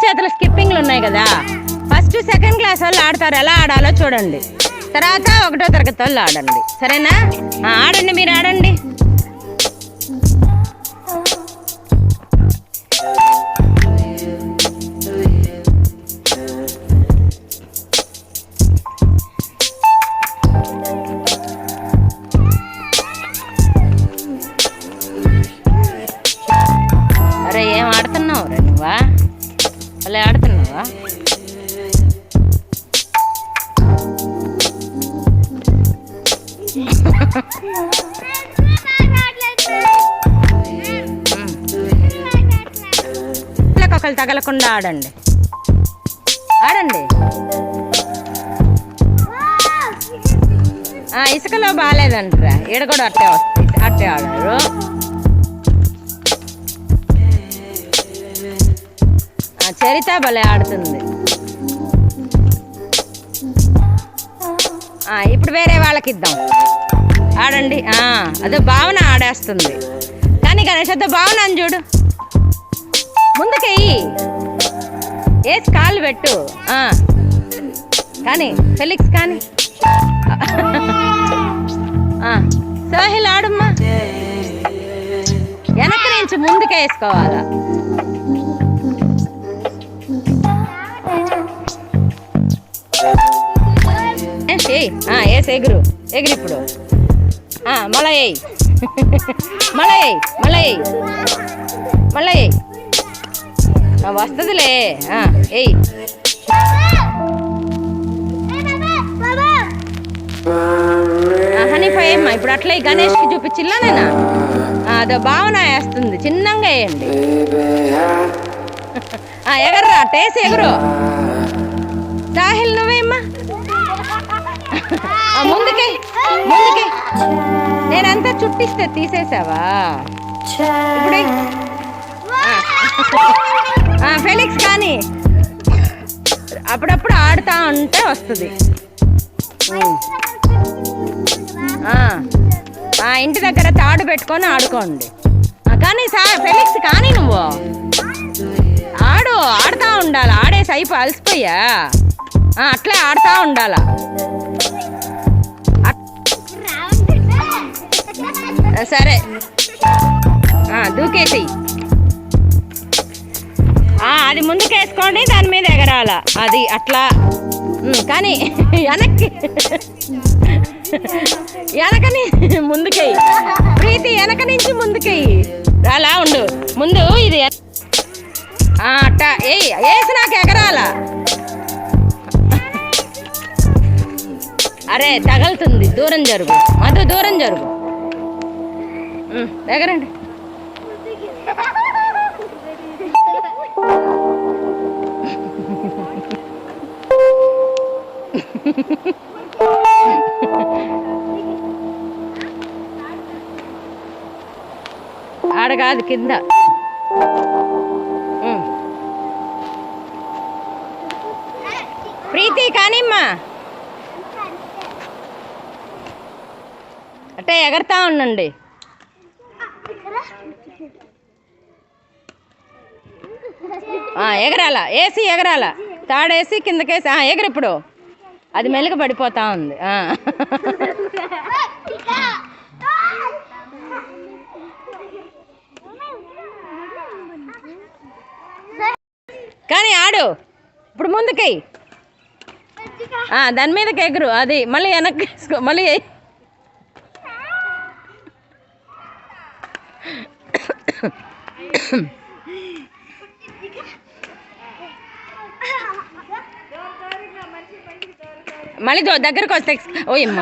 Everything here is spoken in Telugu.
చేతుల స్కిప్పింగ్లు ఉన్నాయి కదా, ఫస్ట్ సెకండ్ క్లాస్ వాళ్ళు ఆడతారు. ఎలా ఆడాలో చూడండి, తర్వాత 1వ తరగతి వాళ్ళు ఆడండి. సరేనా? ఆడండి, మీరు ఆడండి. అరే ఏం ఆడుతున్నావు రా నువ్వా? అలా ఆడుతున్నావా? ఒకళ్ళు తగలకుండా ఆడండి, ఆడండి. ఇసుకలో బాగాలేదంటారా? ఈడ కూడా అట్టే వస్తుంది, అట్టే ఆడారు. చరిత భలే ఆడుతుంది. ఇప్పుడు వేరే వాళ్ళకి ఇద్దాం, ఆడండి. అదో భావన ఆడేస్తుంది. కానీ గణేష్ భావన అని చూడు, ముందుకెయ్యి, వేసి కాళ్ళు పెట్టు. కానీ ఫెలిక్స్ కానీ సోహిల్ ఆడమ్మా, వెనక నుంచి ముందుకే వేసుకోవాలా. వేసి ఎగురు, ఎగురు ఇప్పుడు. మళ్ళా వేయి, మళ్ళా వేయి, మళ్ళా వేయి, మళ్ళా వేయి. వస్తుందిలే, వేయి. హనీఫా ఏమ్మా ఇప్పుడు అట్లా గణేష్కి చూపించిల్లా నేనా? అదో భావన వేస్తుంది, చిన్నంగా వేయండి. ఎగర్రా, టేసి ఎగురు. సాహిల్ నువ్వేమ్మా, ముందుకే, ముందుకే. నేనంతా చుట్టిస్తే తీసేసావా? ఇప్పుడే ఫెలిక్స్ కానీ అప్పుడప్పుడు ఆడుతా ఉంటే వస్తుంది. ఇంటి దగ్గర తాడు పెట్టుకొని ఆడుకోండి. కానీ ఫెలిక్స్ కానీ నువ్వు ఆడుతా ఉండాలి. ఆడేసి అలసిపోయా, అట్లే ఆడుతా ఉండాలా. సరే, దూకేసి. అది ముందుకేసుకోండి, దాని మీద ఎగరాల. అది అట్లా. కానీ వెనకని ముందుకెయ్యి ప్రీతి, వెనక నుంచి ముందుకెయ్యి. అలా ఉండు, ముందు ఇది అట్ట వేసి నాకు ఎగరాల. అరే తగలుతుంది, దూరం జరుగు మధు, దూరం జరుగు. ఎగరండి. ఆడ కాదు, కింద. ప్రీతి కానిమ్మా, అట్టే ఎగరతా ఉండండి. ఎగరాల, వేసి ఎగరాల, తాడేసి కిందకేసి ఎగరు. ఇప్పుడు అది మెలుగు పడిపోతా ఉంది. కానీ ఆడు ఇప్పుడు ముందుకి, దాని మీదకి ఎగురు. అది మళ్ళీ వెనక్కి వేసుకో, మళ్ళీ మళ్ళీ దగ్గరకు వస్తే ఓయమ్మ.